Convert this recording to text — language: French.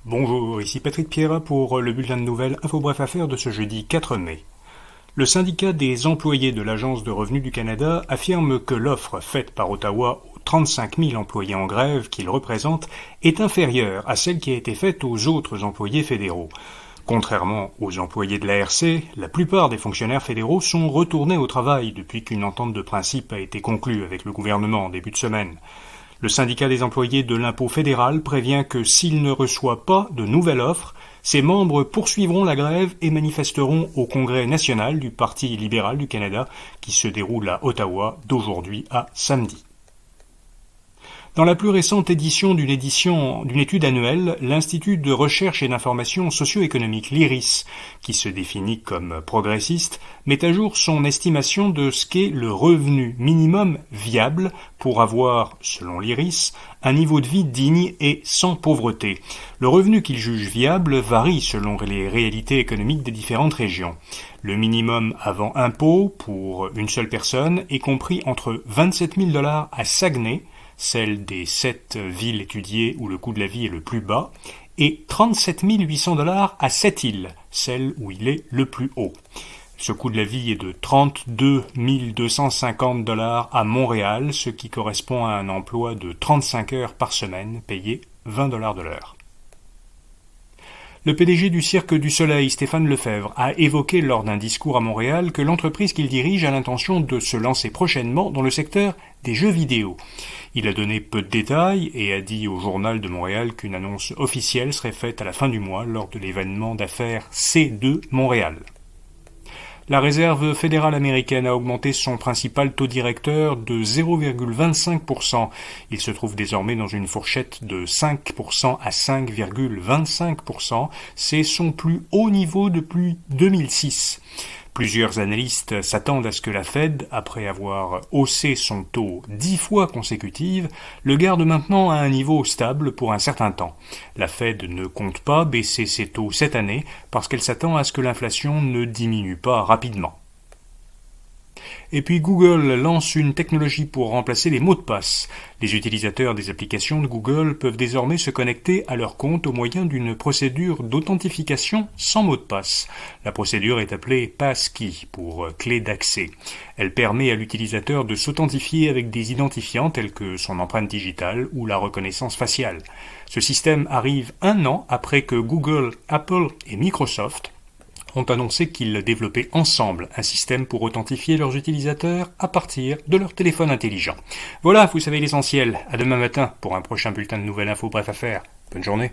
Bonjour, ici Patrick Pierrat pour le bulletin de nouvelles Info Bref Affaires de ce jeudi 4 mai. Le syndicat des employés de l'Agence de revenus du Canada affirme que l'offre faite par Ottawa aux 35 000 employés en grève qu'il représente est inférieure à celle qui a été faite aux autres employés fédéraux. Contrairement aux employés de l'ARC, la plupart des fonctionnaires fédéraux sont retournés au travail depuis qu'une entente de principe a été conclue avec le gouvernement en début de semaine. Le syndicat des employés de l'impôt fédéral prévient que s'il ne reçoit pas de nouvelle offre, ses membres poursuivront la grève et manifesteront au Congrès national du Parti libéral du Canada qui se déroule à Ottawa d'aujourd'hui à samedi. Dans la plus récente édition d'une étude annuelle, l'Institut de recherche et d'information socio-économique, l'IRIS, qui se définit comme progressiste, met à jour son estimation de ce qu'est le revenu minimum viable pour avoir, selon l'IRIS, un niveau de vie digne et sans pauvreté. Le revenu qu'il juge viable varie selon les réalités économiques des différentes régions. Le minimum avant impôt pour une seule personne est compris entre 27 000 $ à Saguenay, celle des 7 villes étudiées où le coût de la vie est le plus bas, et 37 800 $ à Sept-Îles, celle où il est le plus haut. Ce coût de la vie est de 32 250 $ à Montréal, ce qui correspond à un emploi de 35 heures par semaine, payé 20 $ de l'heure. Le PDG du Cirque du Soleil, Stéphane Lefebvre, a évoqué lors d'un discours à Montréal que l'entreprise qu'il dirige a l'intention de se lancer prochainement dans le secteur des jeux vidéo. Il a donné peu de détails et a dit au Journal de Montréal qu'une annonce officielle serait faite à la fin du mois lors de l'événement d'affaires C2 Montréal. La Réserve fédérale américaine a augmenté son principal taux directeur de 0,25%. Il se trouve désormais dans une fourchette de 5% à 5,25%. C'est son plus haut niveau depuis 2006. Plusieurs analystes s'attendent à ce que la Fed, après avoir haussé son taux 10 fois consécutives, le garde maintenant à un niveau stable pour un certain temps. La Fed ne compte pas baisser ses taux cette année parce qu'elle s'attend à ce que l'inflation ne diminue pas rapidement. Et puis Google lance une technologie pour remplacer les mots de passe. Les utilisateurs des applications de Google peuvent désormais se connecter à leur compte au moyen d'une procédure d'authentification sans mot de passe. La procédure est appelée Passkey pour clé d'accès. Elle permet à l'utilisateur de s'authentifier avec des identifiants tels que son empreinte digitale ou la reconnaissance faciale. Ce système arrive un an après que Google, Apple et Microsoft ont annoncé qu'ils développaient ensemble un système pour authentifier leurs utilisateurs à partir de leur téléphone intelligent. Voilà, vous savez l'essentiel. À demain matin pour un prochain bulletin de nouvelles infos bref affaires. Bonne journée.